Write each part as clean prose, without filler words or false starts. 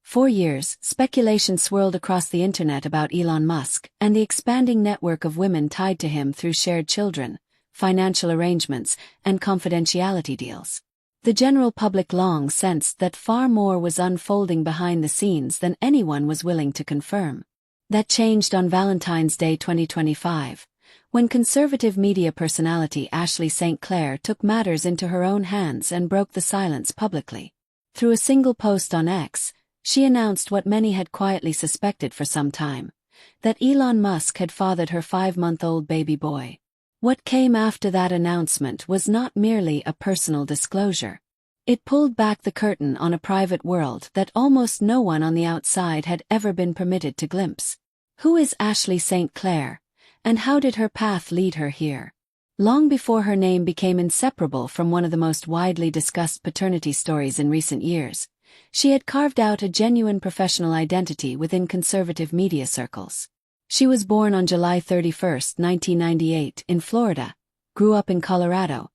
For years, speculation swirled across the internet about Elon Musk and the expanding network of women tied to him through shared children, financial arrangements, and confidentiality deals. The general public long sensed that far more was unfolding behind the scenes than anyone was willing to confirm. That changed on Valentine's Day 2025, when conservative media personality Ashley St. Clair took matters into her own hands and broke the silence publicly. Through a single post on X, she announced what many had quietly suspected for some time, that Elon Musk had fathered her 5-month-old baby boy. What came after that announcement was not merely a personal disclosure. It pulled back the curtain on a private world that almost no one on the outside had ever been permitted to glimpse. Who is Ashley St. Clair, and how did her path lead her here? Long before her name became inseparable from one of the most widely discussed paternity stories in recent years, she had carved out a genuine professional identity within conservative media circles. She was born on July 31, 1998, in Florida, grew up in Colorado,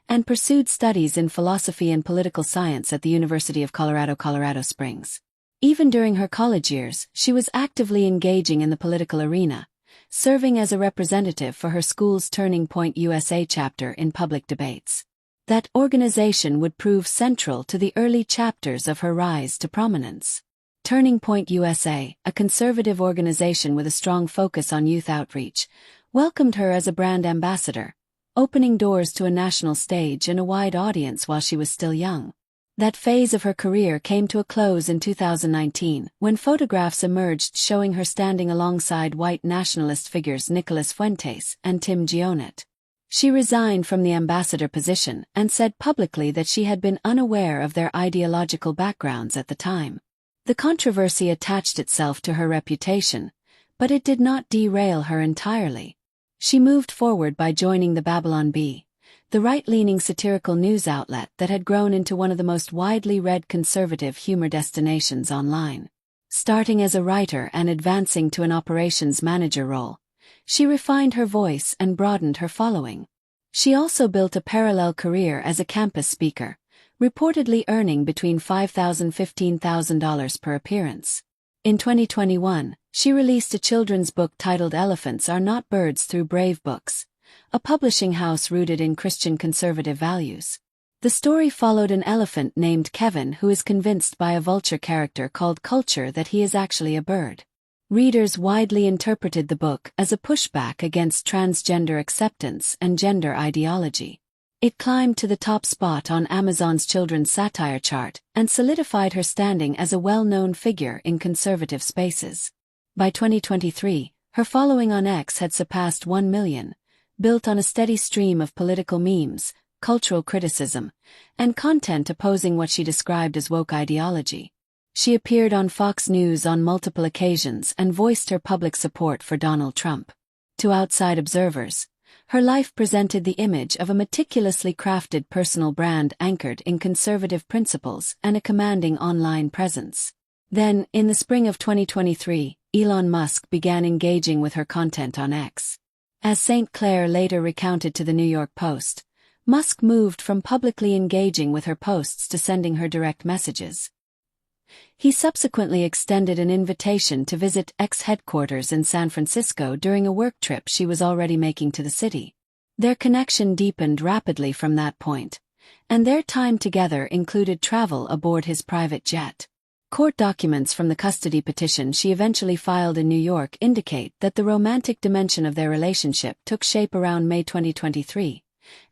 and pursued studies in philosophy and political science at the University of Colorado, Colorado Springs. Even during her college years, she was actively engaging in the political arena, serving as a representative for her school's Turning Point USA chapter in public debates. That organization would prove central to the early chapters of her rise to prominence. Turning Point USA, a conservative organization with a strong focus on youth outreach, welcomed her as a brand ambassador, opening doors to a national stage and a wide audience while she was still young. That phase of her career came to a close in 2019, when photographs emerged showing her standing alongside white nationalist figures Nicholas Fuentes and Tim Gionet. She resigned from the ambassador position and said publicly that she had been unaware of their ideological backgrounds at the time. The controversy attached itself to her reputation, but it did not derail her entirely. She moved forward by joining the Babylon Bee, the right-leaning satirical news outlet that had grown into one of the most widely read conservative humor destinations online. Starting as a writer and advancing to an operations manager role, she refined her voice and broadened her following. She also built a parallel career as a campus speaker, reportedly earning between $5,000 and $15,000 per appearance. In 2021, she released a children's book titled Elephants Are Not Birds through Brave Books, a publishing house rooted in Christian conservative values. The story followed an elephant named Kevin who is convinced by a vulture character called Culture that he is actually a bird. Readers widely interpreted the book as a pushback against transgender acceptance and gender ideology. It climbed to the top spot on Amazon's children's satire chart and solidified her standing as a well-known figure in conservative spaces. By 2023, her following on X had surpassed 1 million, built on a steady stream of political memes, cultural criticism, and content opposing what she described as woke ideology. She appeared on Fox News on multiple occasions and voiced her public support for Donald Trump. To outside observers, her life presented the image of a meticulously crafted personal brand anchored in conservative principles and a commanding online presence. Then, in the spring of 2023, Elon Musk began engaging with her content on X. As St. Clair later recounted to the New York Post, Musk moved from publicly engaging with her posts to sending her direct messages. He subsequently extended an invitation to visit X headquarters in San Francisco during a work trip she was already making to the city. Their connection deepened rapidly from that point, and their time together included travel aboard his private jet. Court documents from the custody petition she eventually filed in New York indicate that the romantic dimension of their relationship took shape around May 2023,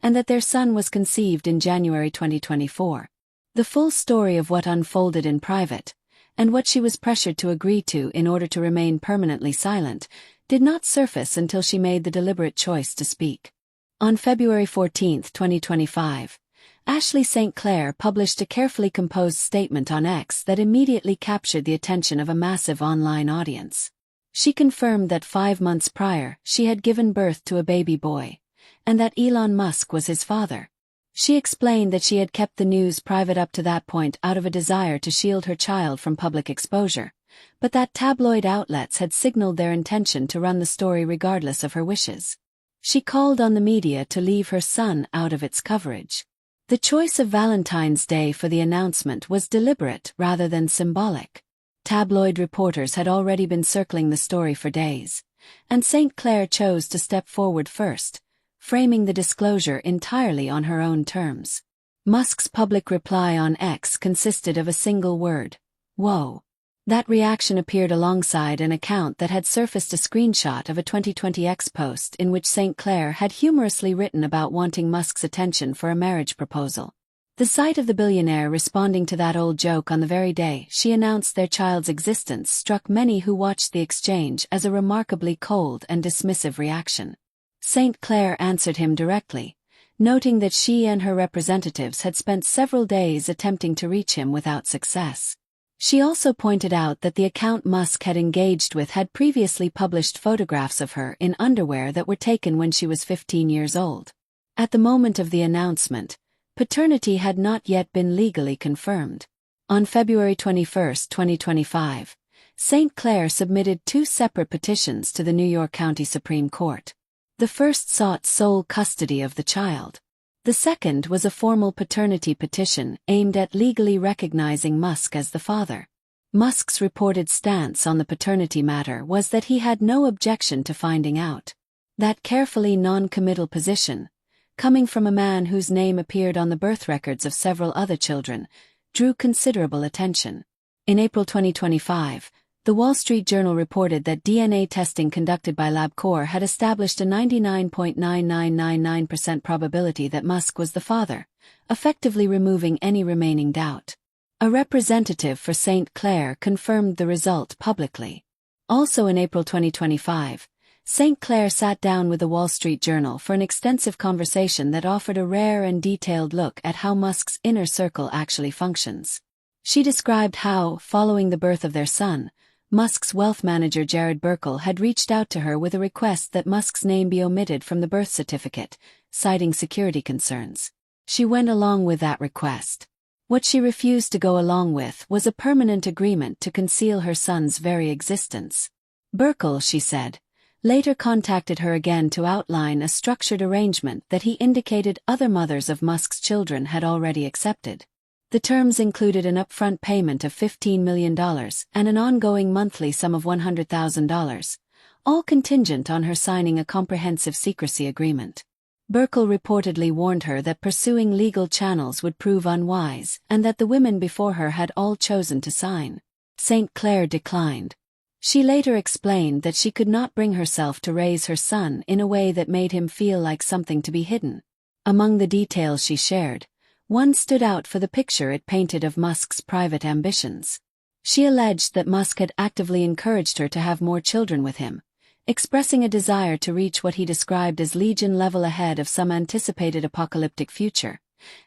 and that their son was conceived in January 2024. The full story of what unfolded in private, and what she was pressured to agree to in order to remain permanently silent, did not surface until she made the deliberate choice to speak. On February 14, 2025, Ashley St. Clair published a carefully composed statement on X that immediately captured the attention of a massive online audience. She confirmed that 5 months prior she had given birth to a baby boy, and that Elon Musk was his father. She explained that she had kept the news private up to that point out of a desire to shield her child from public exposure, but that tabloid outlets had signaled their intention to run the story regardless of her wishes. She called on the media to leave her son out of its coverage. The choice of Valentine's Day for the announcement was deliberate rather than symbolic. Tabloid reporters had already been circling the story for days, and St. Clair chose to step forward first, framing the disclosure entirely on her own terms. Musk's public reply on X consisted of a single word: "Whoa." That reaction appeared alongside an account that had surfaced a screenshot of a 2020 X post in which St. Clair had humorously written about wanting Musk's attention for a marriage proposal. The sight of the billionaire responding to that old joke on the very day she announced their child's existence struck many who watched the exchange as a remarkably cold and dismissive reaction. St. Clair answered him directly, noting that she and her representatives had spent several days attempting to reach him without success. She also pointed out that the account Musk had engaged with had previously published photographs of her in underwear that were taken when she was 15 years old. At the moment of the announcement, paternity had not yet been legally confirmed. On February 21, 2025, St. Clair submitted 2 separate petitions to the New York County Supreme Court. The first sought sole custody of the child. The second was a formal paternity petition aimed at legally recognizing Musk as the father. Musk's reported stance on the paternity matter was that he had no objection to finding out. That carefully non-committal position, coming from a man whose name appeared on the birth records of several other children, drew considerable attention. In April 2025, The Wall Street Journal reported that DNA testing conducted by LabCorp had established a 99.9999% probability that Musk was the father, effectively removing any remaining doubt. A representative for St. Clair confirmed the result publicly. Also in April 2025, St. Clair sat down with The Wall Street Journal for an extensive conversation that offered a rare and detailed look at how Musk's inner circle actually functions. She described how, following the birth of their son, Musk's wealth manager Jared Burkle had reached out to her with a request that Musk's name be omitted from the birth certificate, citing security concerns. She went along with that request. What she refused to go along with was a permanent agreement to conceal her son's very existence. Burkle, she said, later contacted her again to outline a structured arrangement that he indicated other mothers of Musk's children had already accepted. The terms included an upfront payment of $15 million and an ongoing monthly sum of $100,000, all contingent on her signing a comprehensive secrecy agreement. Burkle reportedly warned her that pursuing legal channels would prove unwise and that the women before her had all chosen to sign. St. Clair declined. She later explained that she could not bring herself to raise her son in a way that made him feel like something to be hidden. Among the details she shared, one stood out for the picture it painted of Musk's private ambitions. She alleged that Musk had actively encouraged her to have more children with him, expressing a desire to reach what he described as Legion level ahead of some anticipated apocalyptic future,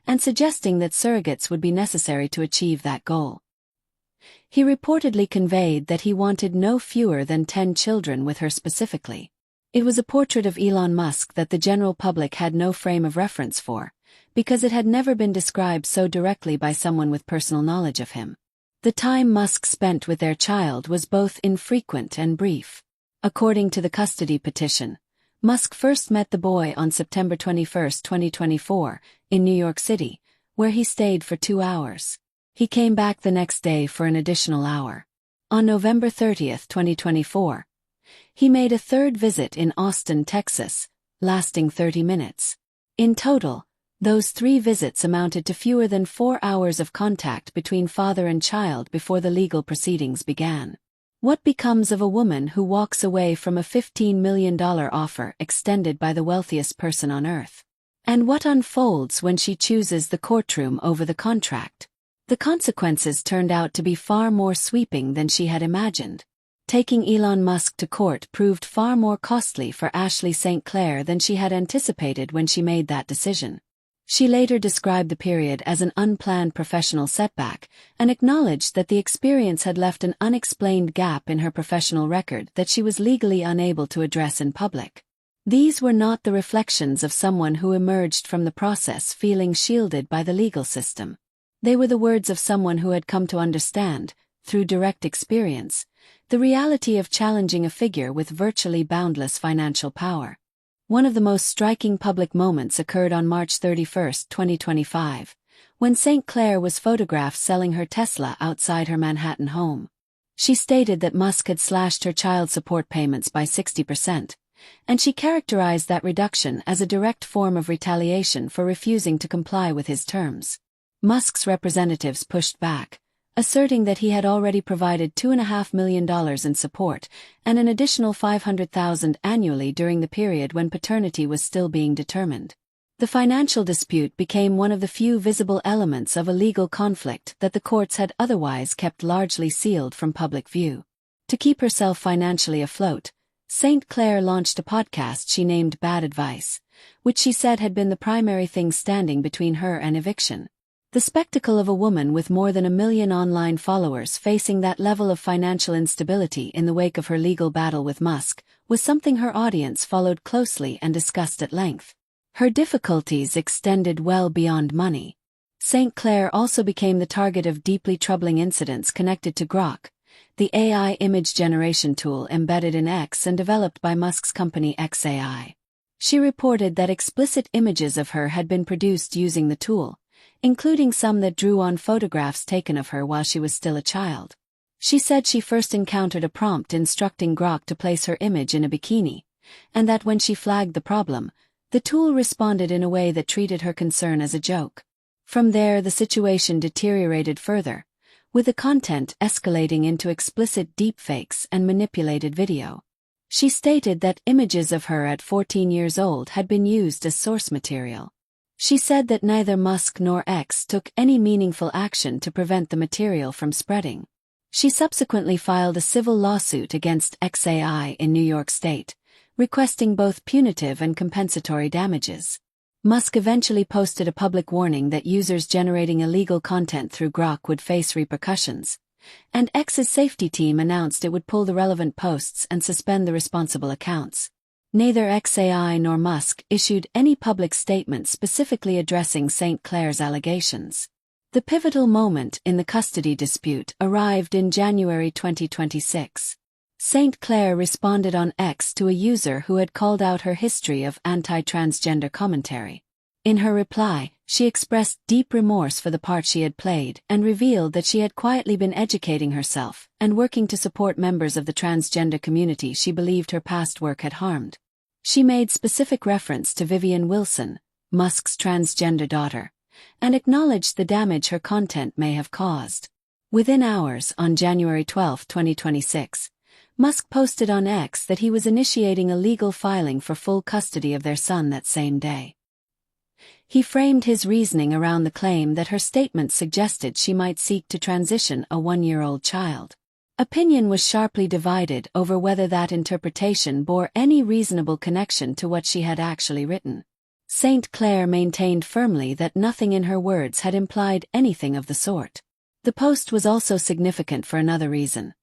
and suggesting that surrogates would be necessary to achieve that goal. He reportedly conveyed that he wanted no fewer than 10 children with her specifically. It was a portrait of Elon Musk that the general public had no frame of reference for, because it had never been described so directly by someone with personal knowledge of him. The time Musk spent with their child was both infrequent and brief. According to the custody petition, Musk first met the boy on September 21, 2024, in New York City, where he stayed for 2 hours. He came back the next day for an additional hour. On November 30, 2024, he made a third visit in Austin, Texas, lasting 30 minutes. In total, those 3 visits amounted to fewer than 4 hours of contact between father and child before the legal proceedings began. What becomes of a woman who walks away from a $15 million offer extended by the wealthiest person on earth? And what unfolds when she chooses the courtroom over the contract? The consequences turned out to be far more sweeping than she had imagined. Taking Elon Musk to court proved far more costly for Ashley St. Clair than she had anticipated when she made that decision. She later described the period as an unplanned professional setback and acknowledged that the experience had left an unexplained gap in her professional record that she was legally unable to address in public. These were not the reflections of someone who emerged from the process feeling shielded by the legal system. They were the words of someone who had come to understand, through direct experience, the reality of challenging a figure with virtually boundless financial power. One of the most striking public moments occurred on March 31, 2025, when St. Clair was photographed selling her Tesla outside her Manhattan home. She stated that Musk had slashed her child support payments by 60%, and she characterized that reduction as a direct form of retaliation for refusing to comply with his terms. Musk's representatives pushed back, asserting that he had already provided $2.5 million in support and an additional $500,000 annually during the period when paternity was still being determined. The financial dispute became one of the few visible elements of a legal conflict that the courts had otherwise kept largely sealed from public view. To keep herself financially afloat, St. Clair launched a podcast she named Bad Advice, which she said had been the primary thing standing between her and eviction. The spectacle of a woman with more than 1 million online followers facing that level of financial instability in the wake of her legal battle with Musk was something her audience followed closely and discussed at length. Her difficulties extended well beyond money. St. Clair also became the target of deeply troubling incidents connected to Grok, the AI image generation tool embedded in X and developed by Musk's company xAI. She reported that explicit images of her had been produced using the tool, including some that drew on photographs taken of her while she was still a child. She said she first encountered a prompt instructing Grok to place her image in a bikini, and that when she flagged the problem, the tool responded in a way that treated her concern as a joke. From there, the situation deteriorated further, with the content escalating into explicit deepfakes and manipulated video. She stated that images of her at 14 years old had been used as source material. She said that neither Musk nor X took any meaningful action to prevent the material from spreading. She subsequently filed a civil lawsuit against xAI in New York State, requesting both punitive and compensatory damages. Musk eventually posted a public warning that users generating illegal content through Grok would face repercussions, and X's safety team announced it would pull the relevant posts and suspend the responsible accounts. Neither xAI nor Musk issued any public statement specifically addressing St. Clair's allegations. The pivotal moment in the custody dispute arrived in January 2026. St. Clair responded on X to a user who had called out her history of anti-transgender commentary. In her reply, she expressed deep remorse for the part she had played and revealed that she had quietly been educating herself and working to support members of the transgender community she believed her past work had harmed. She made specific reference to Vivian Wilson, Musk's transgender daughter, and acknowledged the damage her content may have caused. Within hours, on January 12, 2026, Musk posted on X that he was initiating a legal filing for full custody of their son that same day. He framed his reasoning around the claim that her statements suggested she might seek to transition a 1-year-old child. Opinion was sharply divided over whether that interpretation bore any reasonable connection to what she had actually written. St. Clair maintained firmly that nothing in her words had implied anything of the sort. The post was also significant for another reason.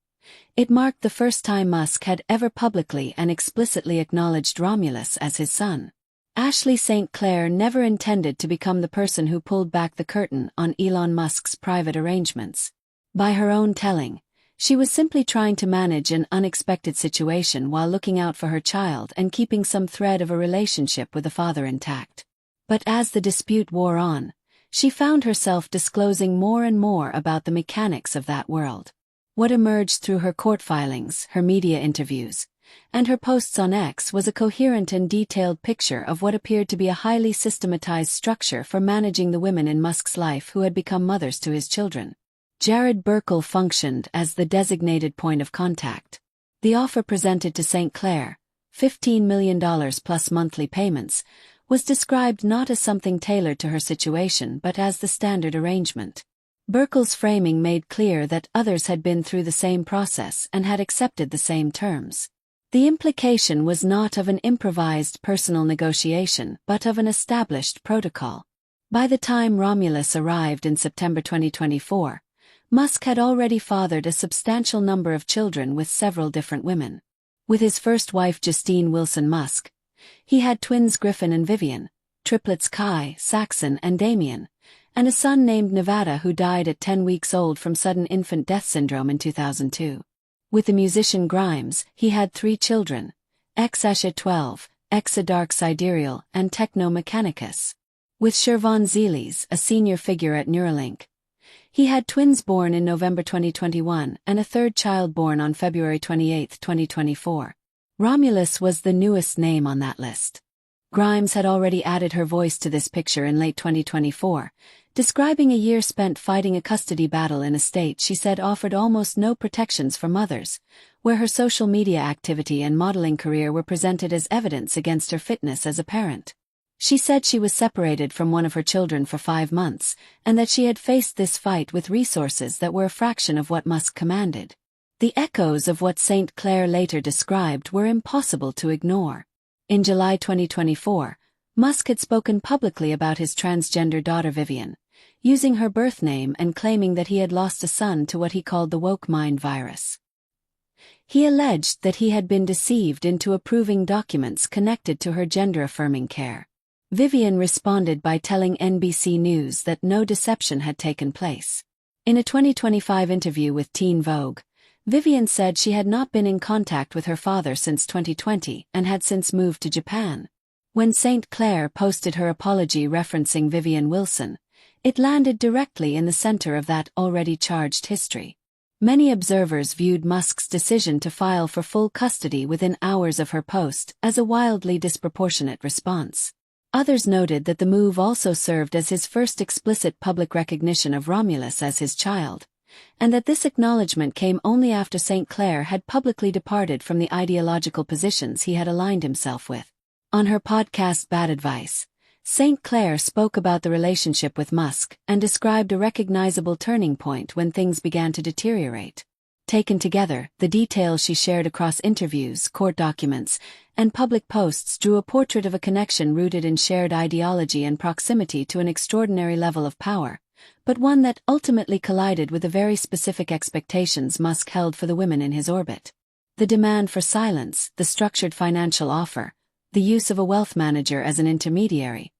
It marked the first time Musk had ever publicly and explicitly acknowledged Romulus as his son. Ashley St. Clair never intended to become the person who pulled back the curtain on Elon Musk's private arrangements. By her own telling, she was simply trying to manage an unexpected situation while looking out for her child and keeping some thread of a relationship with the father intact. But as the dispute wore on, she found herself disclosing more and more about the mechanics of that world. What emerged through her court filings, her media interviews, and her posts on X was a coherent and detailed picture of what appeared to be a highly systematized structure for managing the women in Musk's life who had become mothers to his children. Jared Burkle functioned as the designated point of contact. The offer presented to St. Clair, $15 million plus monthly payments, was described not as something tailored to her situation but as the standard arrangement. Burkle's framing made clear that others had been through the same process and had accepted the same terms. The implication was not of an improvised personal negotiation but of an established protocol. By the time Romulus arrived in September 2024, Musk had already fathered a substantial number of children with several different women. With his first wife Justine Wilson Musk, he had twins Griffin and Vivian, triplets Kai, Saxon and Damien, and a son named Nevada who died at 10 weeks old from sudden infant death syndrome in 2002. With the musician Grimes, he had 3 children, Exasha 12, Exa Dark Sidereal, and Techno Mechanicus. With Shervon Zeles, a senior figure at Neuralink, He had twins born in November 2021 and a third child born on February 28, 2024. Romulus was the newest name on that list. Grimes had already added her voice to this picture in late 2024, describing a year spent fighting a custody battle in a state she said offered almost no protections for mothers, where her social media activity and modeling career were presented as evidence against her fitness as a parent. She said she was separated from one of her children for 5 months, and that she had faced this fight with resources that were a fraction of what Musk commanded. The echoes of what St. Clair later described were impossible to ignore. In July 2024, Musk had spoken publicly about his transgender daughter Vivian, using her birth name and claiming that he had lost a son to what he called the woke mind virus. He alleged that he had been deceived into approving documents connected to her gender-affirming care. Vivian responded by telling NBC News that no deception had taken place. In a 2025 interview with Teen Vogue, Vivian said she had not been in contact with her father since 2020 and had since moved to Japan. When St. Clair posted her apology referencing Vivian Wilson, it landed directly in the center of that already charged history. Many observers viewed Musk's decision to file for full custody within hours of her post as a wildly disproportionate response. Others noted that the move also served as his first explicit public recognition of Romulus as his child, and that this acknowledgement came only after St. Clair had publicly departed from the ideological positions he had aligned himself with. On her podcast Bad Advice, St. Clair spoke about the relationship with Musk and described a recognizable turning point when things began to deteriorate. Taken together, the details she shared across interviews, court documents, and public posts drew a portrait of a connection rooted in shared ideology and proximity to an extraordinary level of power, but one that ultimately collided with the very specific expectations Musk held for the women in his orbit. The demand for silence, the structured financial offer, the use of a wealth manager as an intermediary,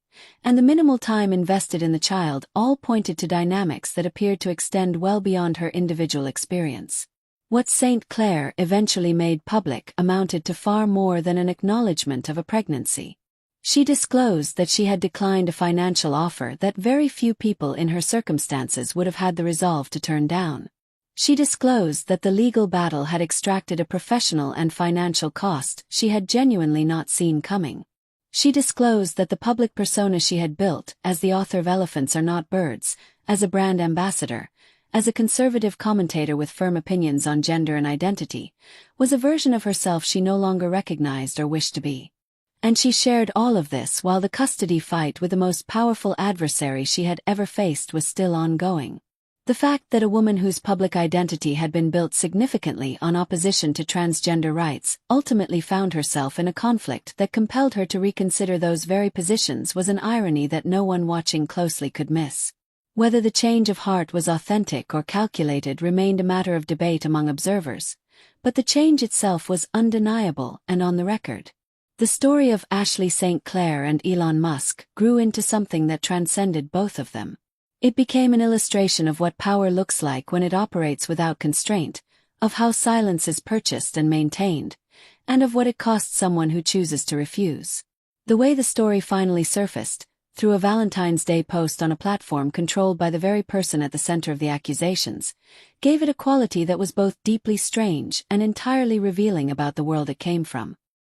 and the minimal time invested in the child all pointed to dynamics that appeared to extend well beyond her individual experience. What St. Clair eventually made public amounted to far more than an acknowledgement of a pregnancy. She disclosed that she had declined a financial offer that very few people in her circumstances would have had the resolve to turn down. She disclosed that the legal battle had extracted a professional and financial cost she had genuinely not seen coming. She disclosed that the public persona she had built, as the author of Elephants Are Not Birds, as a brand ambassador, as a conservative commentator with firm opinions on gender and identity, was a version of herself she no longer recognized or wished to be. And she shared all of this while the custody fight with the most powerful adversary she had ever faced was still ongoing. The fact that a woman whose public identity had been built significantly on opposition to transgender rights ultimately found herself in a conflict that compelled her to reconsider those very positions was an irony that no one watching closely could miss. Whether the change of heart was authentic or calculated remained a matter of debate among observers, but the change itself was undeniable and on the record. The story of Ashley St. Clair and Elon Musk grew into something that transcended both of them. It became an illustration of what power looks like when it operates without constraint, of how silence is purchased and maintained, and of what it costs someone who chooses to refuse. The way the story finally surfaced, through a Valentine's Day post on a platform controlled by the very person at the center of the accusations, gave it a quality that was both deeply strange and entirely revealing about the world it came from.